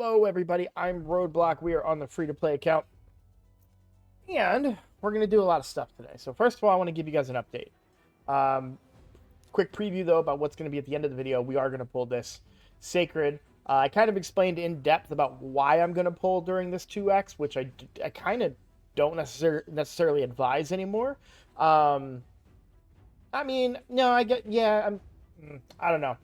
Hello, everybody. I'm Roadblock. We are on the free-to-play account, and we're going to do a lot of stuff today. So first of all, I want to give you guys an update. Quick preview, though, about what's going to be at the end of the video. We are going to pull this Sacred. I kind of explained in depth about why I'm going to pull during this 2x, which I kind of don't necessarily advise anymore. I mean, no, I get, yeah, I don't know.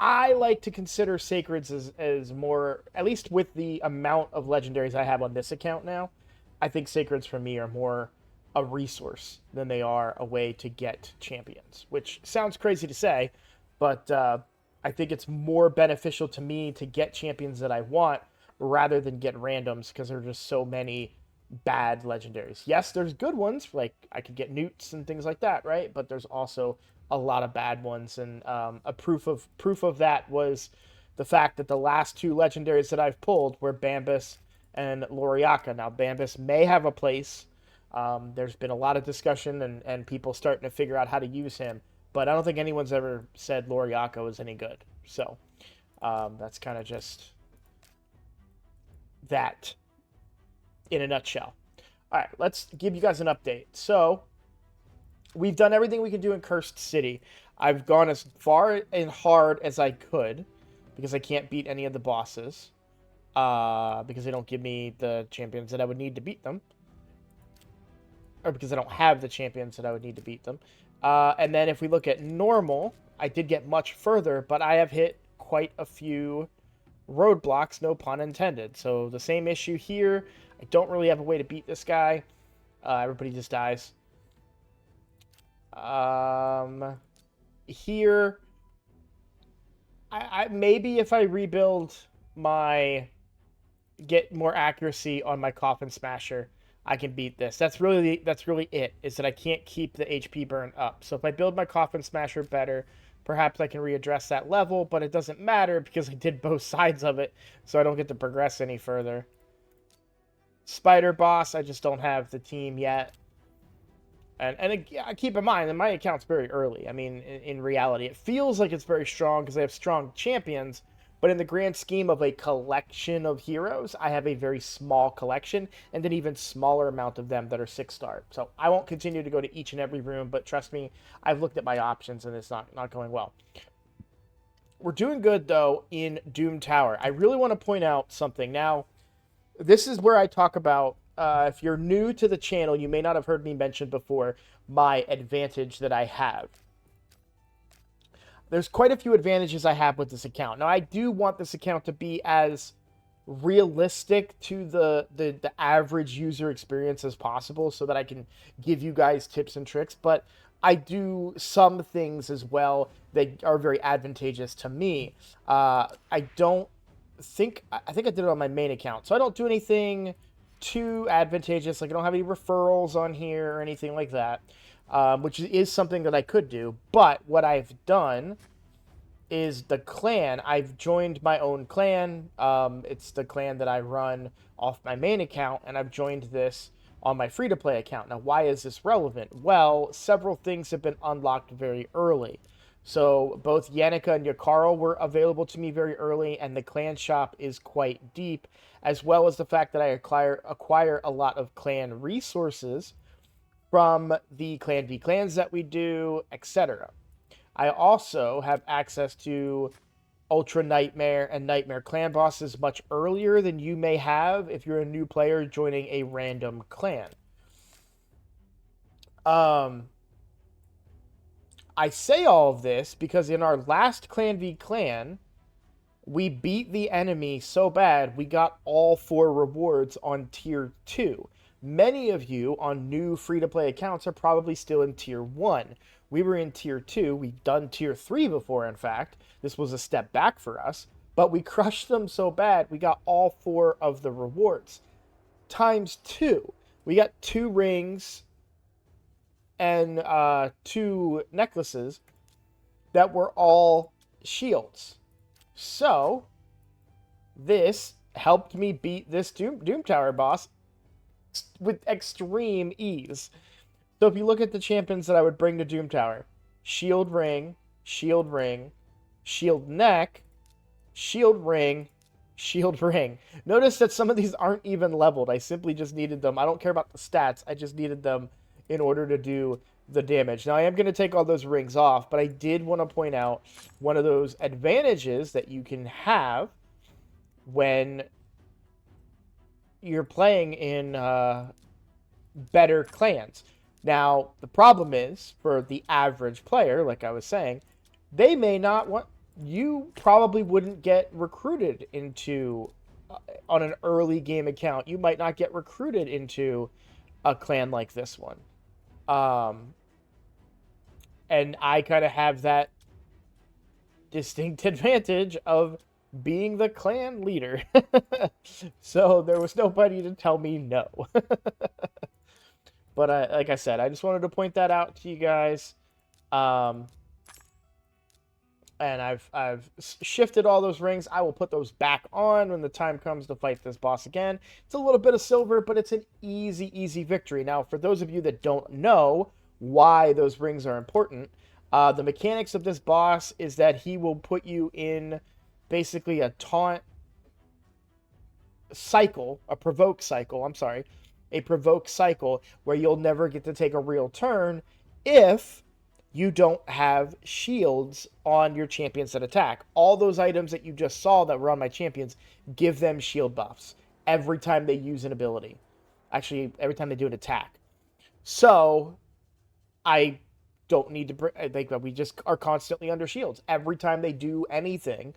I like to consider Sacreds as more, at least with the amount of legendaries I have on this account now, I think Sacreds for me are more a resource than they are a way to get champions, which sounds crazy to say, but I think it's more beneficial to me to get champions that I want rather than get randoms because there are just so many bad legendaries. Yes, there's good ones, like I could get newts and things like that, right? But there's also a lot of bad ones, and a proof of that was the fact that the last two legendaries that I've pulled were Bambus and Loriaka. Now, Bambus may have a place. There's been a lot of discussion and people starting to figure out how to use him, but I don't think anyone's ever said Loriaka was any good. So that's kind of just that in a nutshell. All right, let's give you guys an update. So we've done everything we can do in Cursed City. I've gone as far and hard as I could because I can't beat any of the bosses because they don't give me the champions that I would need to beat them, or because I don't have the champions that I would need to beat them. And then if we look at normal, I did get much further, but I have hit quite a few roadblocks, no pun intended. So the same issue here. I don't really have a way to beat this guy. Everybody just dies. Here, I maybe if I rebuild get more accuracy on my Coffin Smasher, I can beat this. That's really it, is that I can't keep the HP burn up. So if I build my Coffin Smasher better, perhaps I can readdress that level, but it doesn't matter because I did both sides of it, so I don't get to progress any further. Spider Boss, I just don't have the team yet. And keep in mind that my account's very early. I mean, in reality, it feels like it's very strong because I have strong champions, but in the grand scheme of a collection of heroes, I have a very small collection and an even smaller amount of them that are 6-star. So I won't continue to go to each and every room, but trust me, I've looked at my options and it's not going well. We're doing good, though, in Doom Tower. I really want to point out something. Now, this is where I talk about, if you're new to the channel, you may not have heard me mention before my advantage that I have. There's quite a few advantages I have with this account. Now, I do want this account to be as realistic to the average user experience as possible so that I can give you guys tips and tricks, but I do some things as well that are very advantageous to me. I think I did it on my main account, so I don't do anything too advantageous. Like I don't have any referrals on here or anything like that, which is something that I could do. But what I've done is the clan. I've joined my own clan. It's the clan that I run off my main account, and I've joined this on my free-to-play account. Now, why is this relevant? Well, several things have been unlocked very early. So both Yannicka and Yakarl were available to me very early, and the clan shop is quite deep, as well as the fact that I acquire a lot of clan resources from the Clan v Clans that we do, etc. I also have access to Ultra Nightmare and Nightmare clan bosses much earlier than you may have if you're a new player joining a random clan. I say all of this because in our last Clan v Clan, we beat the enemy so bad we got all 4 rewards on Tier 2. Many of you on new free-to-play accounts are probably still in Tier 1. We were in Tier 2. We've done Tier 3 before, in fact. This was a step back for us. But we crushed them so bad we got all 4 of the rewards. Times 2. We got 2 rings and 2 necklaces that were all shields. So this helped me beat this Doom Tower boss with extreme ease. So if you look at the champions that I would bring to Doom Tower, shield ring, shield neck, shield ring, shield ring. Notice that some of these aren't even leveled. I simply just needed them. I don't care about the stats. I just needed them in order to do the damage. Now, I am going to take all those rings off, but I did want to point out one of those advantages that you can have when you're playing in better clans. Now, the problem is, for the average player, like I was saying, they may not want... You probably wouldn't get recruited into... on an early game account, you might not get recruited into a clan like this one. And I kind of have that distinct advantage of being the clan leader. So there was nobody to tell me no. But like I said, I just wanted to point that out to you guys. And I've shifted all those rings. I will put those back on when the time comes to fight this boss again. It's a little bit of silver, but it's an easy victory. Now, for those of you that don't know why those rings are important, the mechanics of this boss is that he will put you in basically a taunt cycle, a provoke cycle, where you'll never get to take a real turn if you don't have shields on your champions that attack. All those items that you just saw that were on my champions give them shield buffs every time they use an ability. Actually, every time they do an attack. So, I don't need to... I think that we just are constantly under shields. Every time they do anything,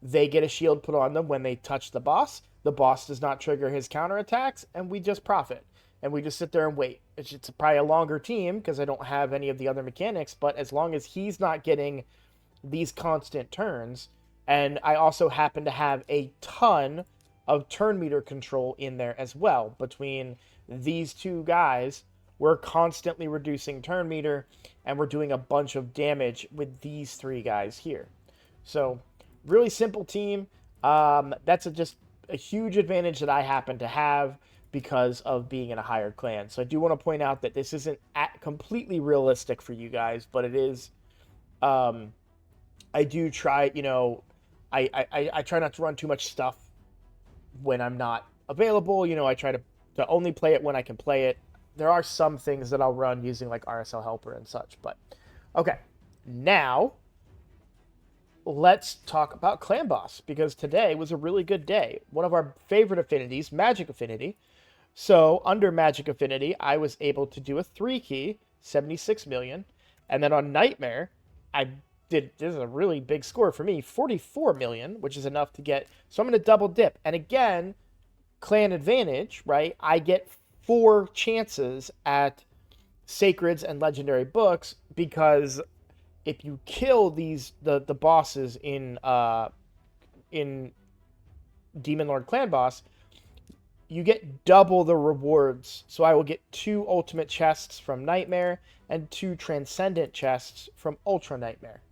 they get a shield put on them when they touch the boss. The boss does not trigger his counterattacks, and we just profit. And we just sit there and wait. It's probably a longer team because I don't have any of the other mechanics, but as long as he's not getting these constant turns, and I also happen to have a ton of turn meter control in there as well. Between these two guys, we're constantly reducing turn meter, and we're doing a bunch of damage with these three guys here. So, really simple team. That's just a huge advantage that I happen to have because of being in a hired clan. So I do want to point out that this isn't completely realistic for you guys, but it is. I do try, I try not to run too much stuff when I'm not available. I try to only play it when I can play it. There are some things that I'll run using like RSL Helper and such, but okay. Now, let's talk about Clan Boss, because today was a really good day. One of our favorite affinities, Magic Affinity. So, under Magic Affinity, I was able to do a 3-key, 76 million. And then on Nightmare, this is a really big score for me, 44 million, which is enough to get... So I'm going to double dip. And again, clan advantage, right? I get 4 chances at Sacreds and Legendary Books, because if you kill the bosses in Demon Lord Clan Boss, you get double the rewards. So I will get 2 Ultimate Chests from Nightmare and 2 Transcendent Chests from Ultra Nightmare,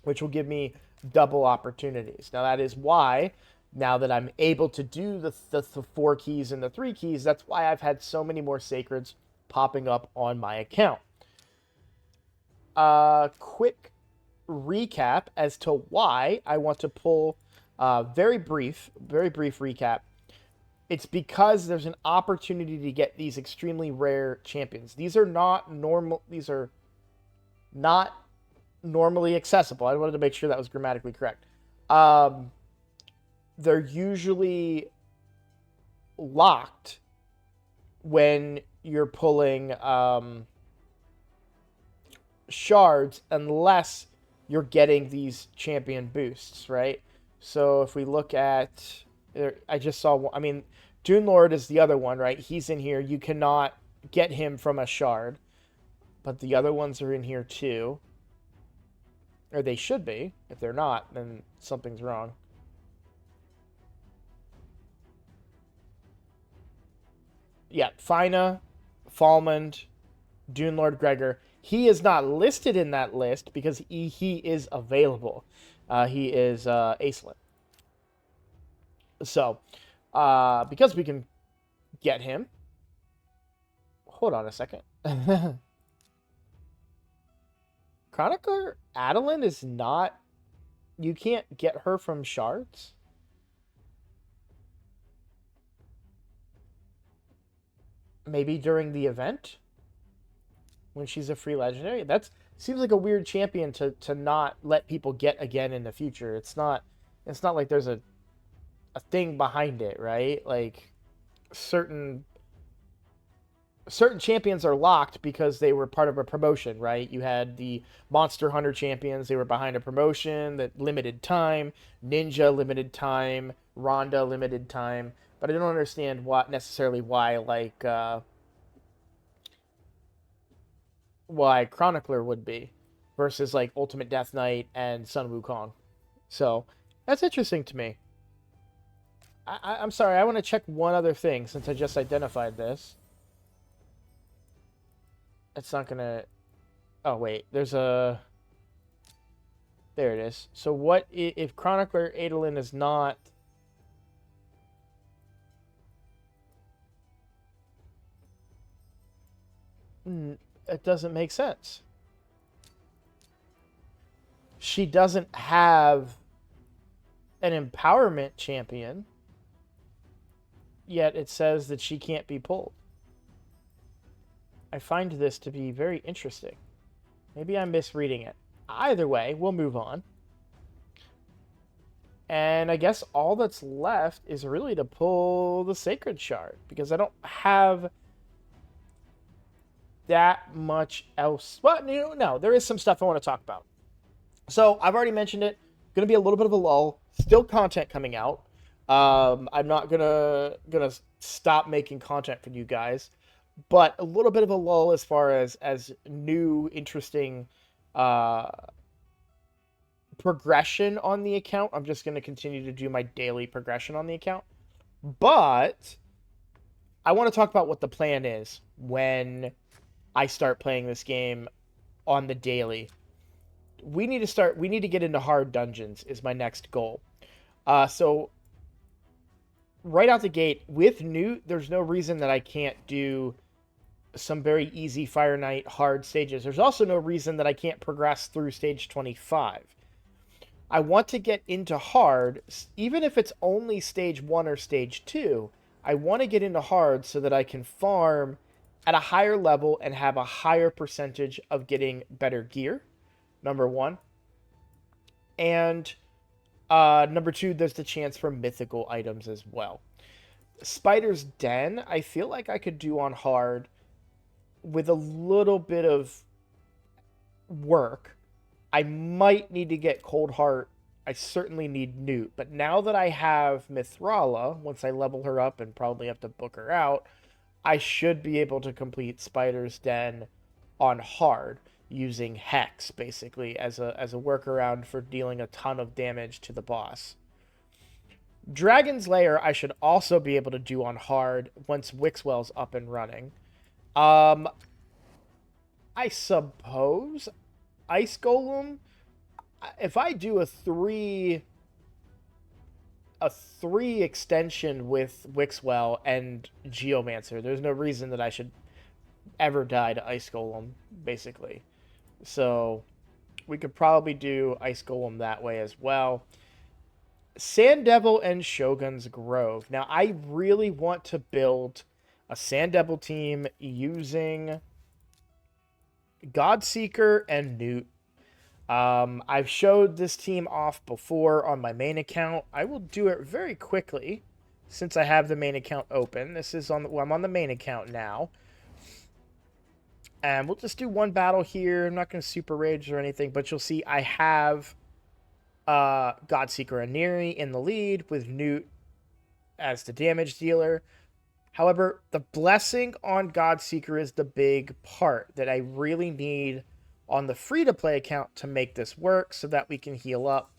which will give me double opportunities. Now that is why, now that I'm able to do the 4 keys and the 3 keys, that's why I've had so many more Sacreds popping up on my account. Quick recap as to why I want to pull very brief recap. It's because there's an opportunity to get these extremely rare champions. These are not normally accessible. I wanted to make sure that was grammatically correct. They're usually locked when you're pulling shards, unless you're getting these champion boosts, right? So if we look at... I just saw one. I mean, Dune Lord is the other one, right? He's in here. You cannot get him from a shard. But the other ones are in here too. Or they should be. If they're not, then something's wrong. Yeah, Fina, Falmond, Dune Lord Gregor. He is not listed in that list because he is available. He is Acelin. So, because we can get him... Hold on a second. Chronicler Adeline is not You can't get her from shards? Maybe during the event? When she's a free legendary? That seems like a weird champion to not let people get again in the future. It's not like there's a thing behind it, right? Like certain champions are locked because they were part of a promotion, right? You had the Monster Hunter champions, they were behind a promotion that limited time, Ninja limited time, Ronda limited time, but I don't understand why why Chronicler would be versus like Ultimate Death Knight and Sun Wukong. So that's interesting to me. I'm sorry, I want to check one other thing since I just identified this. It's not gonna. Oh wait, there's a. There it is. So what if Chronicler Adolin is not? It doesn't make sense. She doesn't have an empowerment champion, yet it says that she can't be pulled. I find this to be very interesting. Maybe I'm misreading it. Either way, we'll move on. And I guess all that's left is really to pull the Sacred Shard, because I don't have that much else. Well, no, there is some stuff I want to talk about. So I've already mentioned it. Going to be a little bit of a lull. Still content coming out. I'm not gonna stop making content for you guys, but a little bit of a lull as far as new interesting progression on the account. I'm just going to continue to do my daily progression on the account, but I want to talk about what the plan is when I start playing this game on the daily. We need to get into hard dungeons is my next goal. So right out the gate with Newt, there's no reason that I can't do some very easy Fire Knight hard stages. There's also no reason that I can't progress through stage 25. I want to get into hard, even if it's only stage 1 or stage 2. I want to get into hard so that I can farm at a higher level and have a higher percentage of getting better gear, number 1. And number 2, there's the chance for mythical items as well. Spider's Den, I feel like I could do on hard with a little bit of work. I might need to get Cold Heart. I certainly need Newt. But now that I have Mithrala, once I level her up and probably have to book her out, I should be able to complete Spider's Den on hard using Hex, basically, as a workaround for dealing a ton of damage to the boss. Dragon's Lair I should also be able to do on hard once Wixwell's up and running. I suppose Ice Golem, if I do a 3 extension with Wixwell and Geomancer, there's no reason that I should ever die to Ice Golem, basically. So we could probably do Ice Golem that way as well. Sand Devil and Shogun's Grove. Now, I really want to build a Sand Devil team using Godseeker and Newt. I've showed this team off before on my main account. I will do it very quickly since I have the main account open. I'm on the main account now. And we'll just do one battle here. I'm not going to super rage or anything, but you'll see I have Godseeker and Neri in the lead with Newt as the damage dealer. However, the blessing on Godseeker is the big part that I really need on the free-to-play account to make this work so that we can heal up.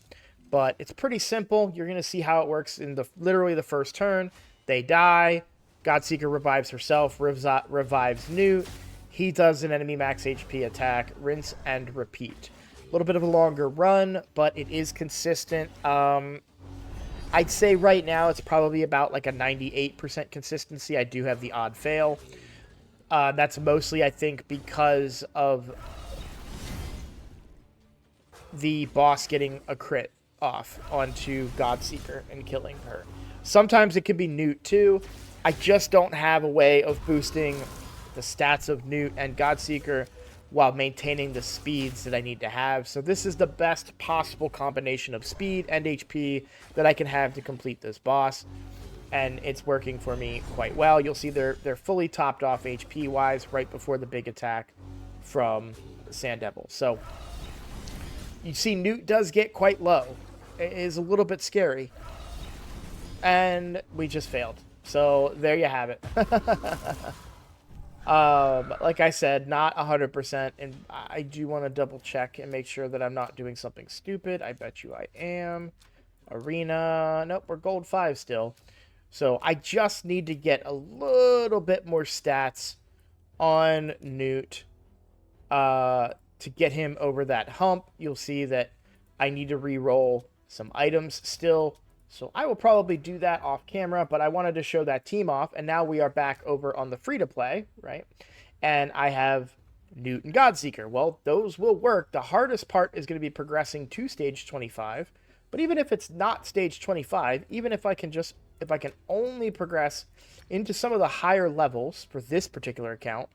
But it's pretty simple. You're going to see how it works in literally the first turn. They die. Godseeker revives herself, revives Newt. He does an enemy max HP attack, rinse and repeat. A little bit of a longer run, but it is consistent. I'd say right now it's probably about like a 98% consistency. I do have the odd fail. That's mostly, I think, because of the boss getting a crit off onto Godseeker and killing her. Sometimes it can be Newt too. I just don't have a way of boosting the stats of Newt and Godseeker while maintaining the speeds that I need to have. So this is the best possible combination of speed and HP that I can have to complete this boss. And it's working for me quite well. You'll see they're fully topped off HP wise right before the big attack from Sand Devil. So you see Newt does get quite low. It is a little bit scary. And we just failed. So there you have it. Like I said, not 100%, and I do want to double check and make sure that I'm not doing something stupid. I bet you I am. Arena, nope, we're gold 5 still. So I just need to get a little bit more stats on Newt to get him over that hump. You'll see that I need to re-roll some items still. So I will probably do that off camera, but I wanted to show that team off. And now we are back over on the free-to-play, right? And I have Newt and Godseeker. Well, those will work. The hardest part is going to be progressing to stage 25. But even if it's not stage 25, even if I can only progress into some of the higher levels for this particular account,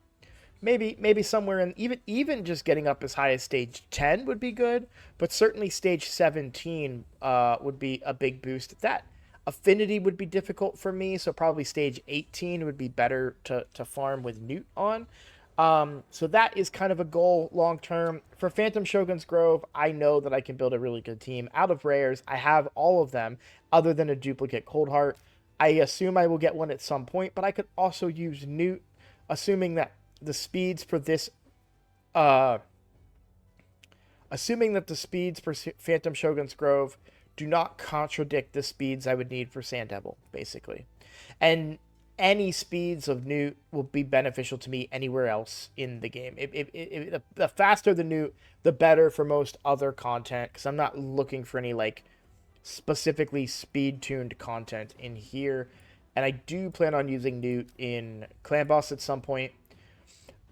maybe somewhere in even just getting up as high as stage 10 would be good, but certainly stage 17 would be a big boost. That affinity would be difficult for me, so probably stage 18 would be better to farm with Newt on. So that is kind of a goal long term. For Phantom Shogun's Grove, I know that I can build a really good team. Out of rares, I have all of them other than a duplicate Coldheart. I assume I will get one at some point, but I could also use Newt, assuming that the speeds for this assuming that the speeds for Phantom Shogun's Grove do not contradict the speeds I would need for Sand Devil, basically. And any speeds of Newt will be beneficial to me anywhere else in the game. The faster the Newt, the better for most other content, because I'm not looking for any like specifically speed-tuned content in here. And I do plan on using Newt in Clan Boss at some point.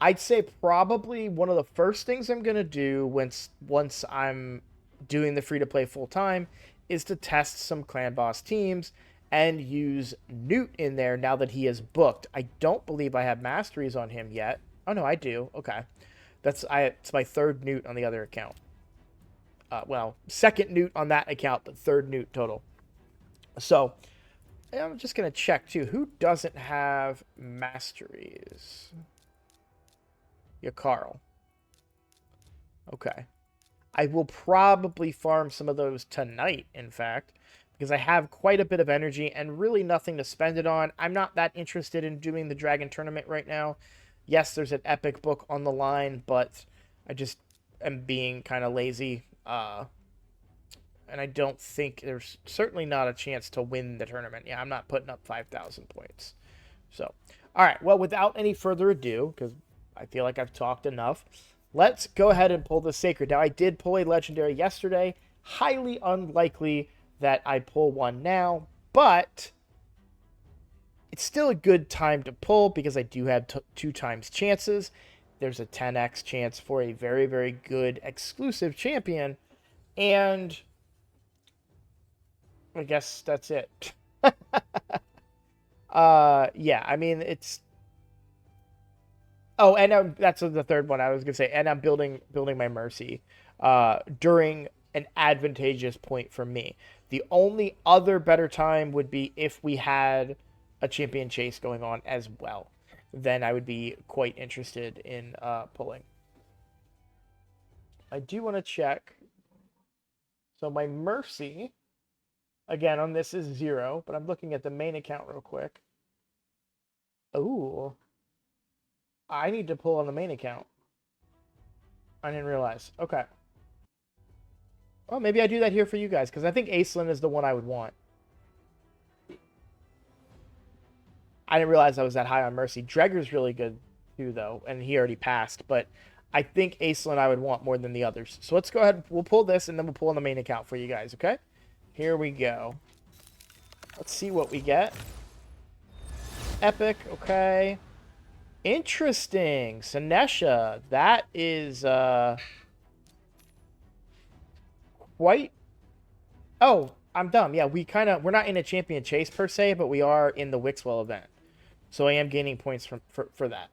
I'd say probably one of the first things I'm going to do once I'm doing the free-to-play full-time is to test some Clan Boss teams and use Newt in there now that he is booked. I don't believe I have masteries on him yet. Oh, no, I do. Okay. It's my third Newt on the other account. Well, second Newt on that account, but third Newt total. So, I'm just going to check, too. Who doesn't have masteries? Yeah, Carl. Okay. I will probably farm some of those tonight, in fact, because I have quite a bit of energy and really nothing to spend it on. I'm not that interested in doing the Dragon Tournament right now. Yes, there's an epic book on the line, but I just am being kind of lazy. And I don't think there's certainly not a chance to win the tournament. Yeah, I'm not putting up 5,000 points. So, all right. Well, without any further ado, because I feel like I've talked enough, let's go ahead and pull the Sacred. Now, I did pull a Legendary yesterday. Highly unlikely that I pull one now, but it's still a good time to pull because I do have 2 times chances. There's a 10x chance for a very, very good exclusive champion, and I guess that's it. Yeah, I mean, it's... Oh, and that's the third one I was going to say, and I'm building my Mercy during an advantageous point for me. The only other better time would be if we had a champion chase going on as well. Then I would be quite interested in pulling. I do want to check. So my Mercy, again, on this is 0, but I'm looking at the main account real quick. Ooh. I need to pull on the main account. I didn't realize. Okay. Well, maybe I do that here for you guys, because I think Aislinn is the one I would want. I didn't realize I was that high on Mercy. Dregger's really good, too, though, and he already passed, but I think Aislinn I would want more than the others. So let's go ahead. We'll pull this, and then we'll pull on the main account for you guys, okay? Here we go. Let's see what we get. Epic, okay. Interesting. Sinesha. That is quite Oh, I'm dumb. Yeah, we're not in a champion chase per se, but we are in the Wixwell event. So I am gaining points for that.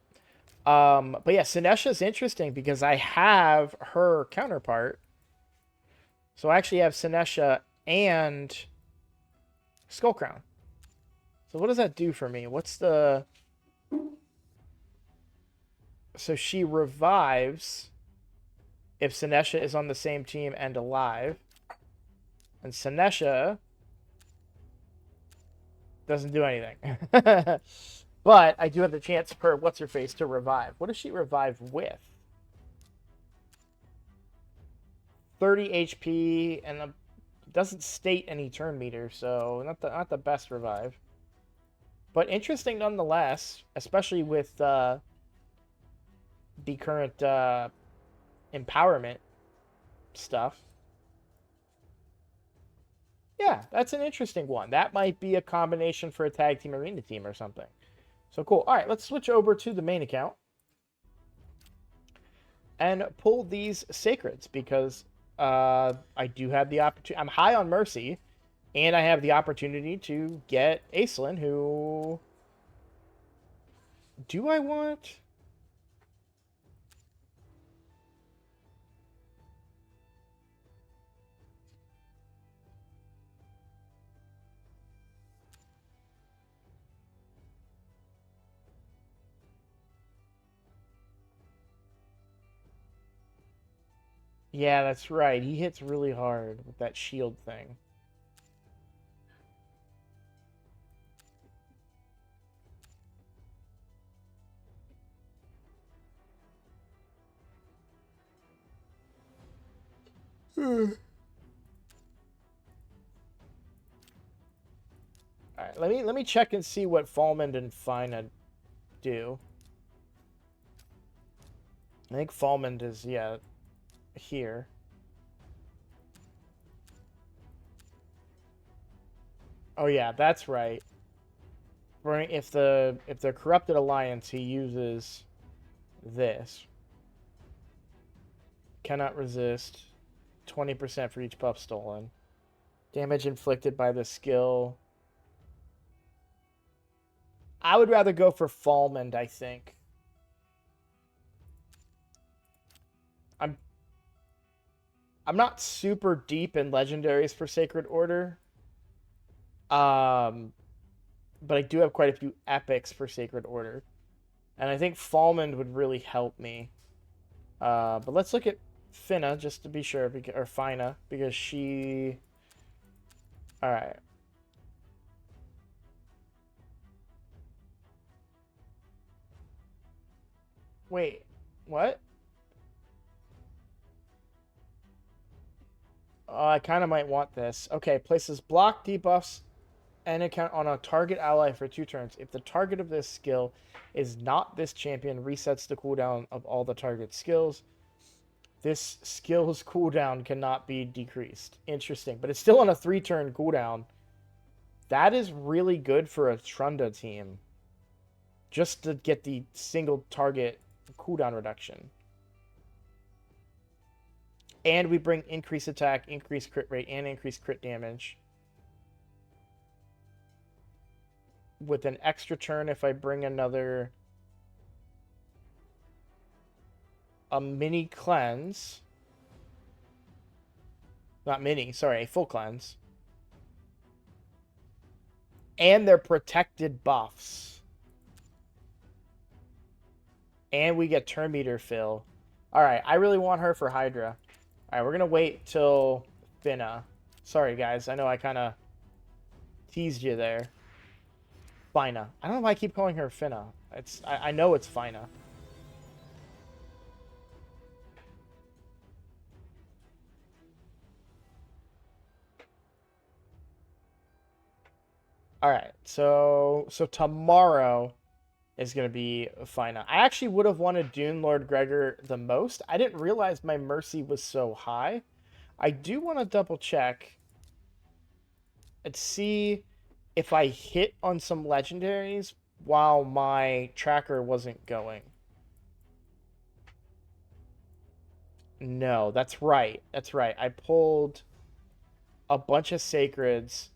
But yeah, Sinesha's interesting because I have her counterpart. So I actually have Sinesha and Skullcrown. So what does that do for me? What's the... So she revives if Sinesha is on the same team and alive. And Sinesha doesn't do anything. But I do have the chance per what's-her-face to revive. What does she revive with? 30 HP and doesn't state any turn meter, so not the best revive. But interesting nonetheless, especially with the current empowerment stuff. Yeah, that's an interesting one. That might be a combination for a tag team arena team or something. So cool. All right, let's switch over to the main account and pull these sacreds because I do have the opportunity. I'm high on Mercy, and I have the opportunity to get Aislinn, who... Do I want... Yeah, that's right. He hits really hard with that shield thing. All right, let me check and see what Falmond and Fina do. I think Falmond is, yeah, here. Oh yeah, that's right. If the corrupted alliance, he uses this. Cannot resist. 20% for each puff stolen. Damage inflicted by the skill. I would rather go for Falmond, I think. I'm I'm not super deep in legendaries for Sacred Order. Um, but I do have quite a few epics for Sacred Order. And I think Falmond would really help me. But let's look at Finna just to be sure, or Fina, because she... Alright. Wait, what? Oh, I kind of might want this. Okay, places block debuffs and account on a target ally for 2 turns. If the target of this skill is not this champion, resets the cooldown of all the target skills. This skill's cooldown cannot be decreased. Interesting, but it's still on a 3-turn cooldown. That is really good for a Trunda team. Just to get the single target cooldown reduction. And we bring increased attack, increased crit rate, and increased crit damage. With an extra turn if I bring another... a mini cleanse. Not mini, sorry, a full cleanse. And they're protected buffs. And we get turn meter fill. Alright, I really want her for Hydra. Alright, we're going to wait till Finna. Sorry, guys. I know I kind of teased you there. Fina. I don't know why I keep calling her Finna. I know it's Fina. Alright, so tomorrow is going to be Fina. I actually would have wanted Dune Lord Gregor the most. I didn't realize my Mercy was so high. I do want to double check and see if I hit on some legendaries while my tracker wasn't going. No, that's right. That's right. I pulled a bunch of sacreds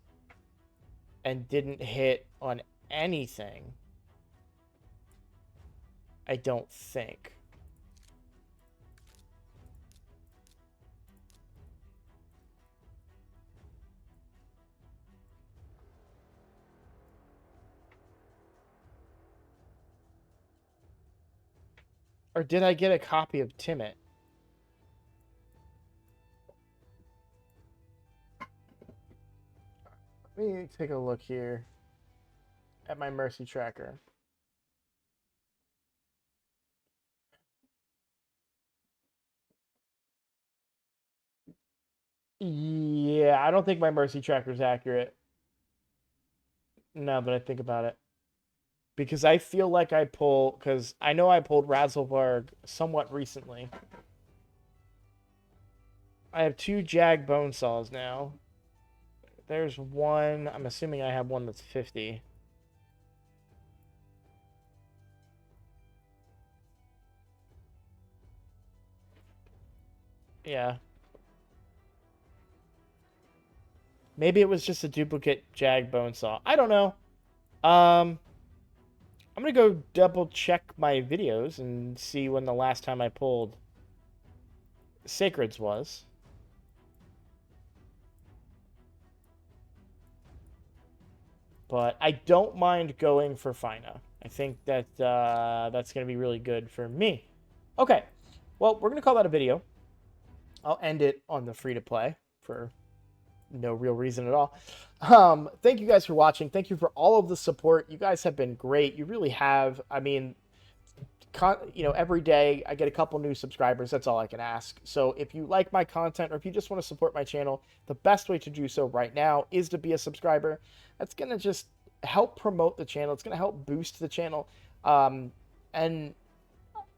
and didn't hit on anything. I don't think. Or did I get a copy of Timid? Let me take a look here at my Mercy tracker. Yeah, I don't think my Mercy tracker is accurate now that I think about it. Because I feel like because I know I pulled Razzlevarg somewhat recently. I have 2 Jag Bone Saws now. There's one, I'm assuming I have one that's 50. Yeah. Maybe it was just a duplicate Jag Bone Saw. I don't know. Um, I'm gonna go double check my videos and see when the last time I pulled Sacreds was. But I don't mind going for Fina. I think that that's going to be really good for me. Okay, well, we're going to call that a video. I'll end it on the free-to-play for no real reason at all. Thank you guys for watching. Thank you for all of the support. You guys have been great. You really have. I mean, every day I get a couple new subscribers. That's all I can ask. So if you like my content or if you just want to support my channel, the best way to do so right now is to be a subscriber. That's going to just help promote the channel. It's going to help boost the channel. And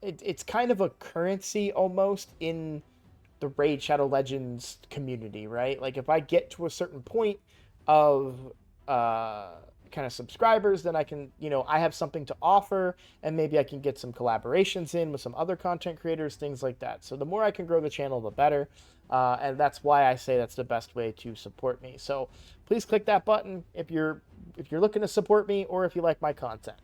it's kind of a currency almost in the Raid Shadow Legends community, right? Like if I get to a certain point of kind of subscribers, then I can, I have something to offer, and maybe I can get some collaborations in with some other content creators, things like that. So the more I can grow the channel, the better. And that's why I say that's the best way to support me. So please click that button if you're looking to support me or if you like my content.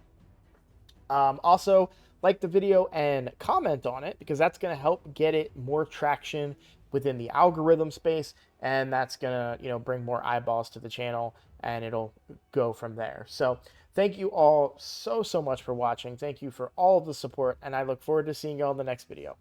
Also, like the video and comment on it because that's going to help get it more traction within the algorithm space, and that's going to bring more eyeballs to the channel, and it'll go from there. So thank you all so much for watching. Thank you for all of the support, and I look forward to seeing you all in the next video.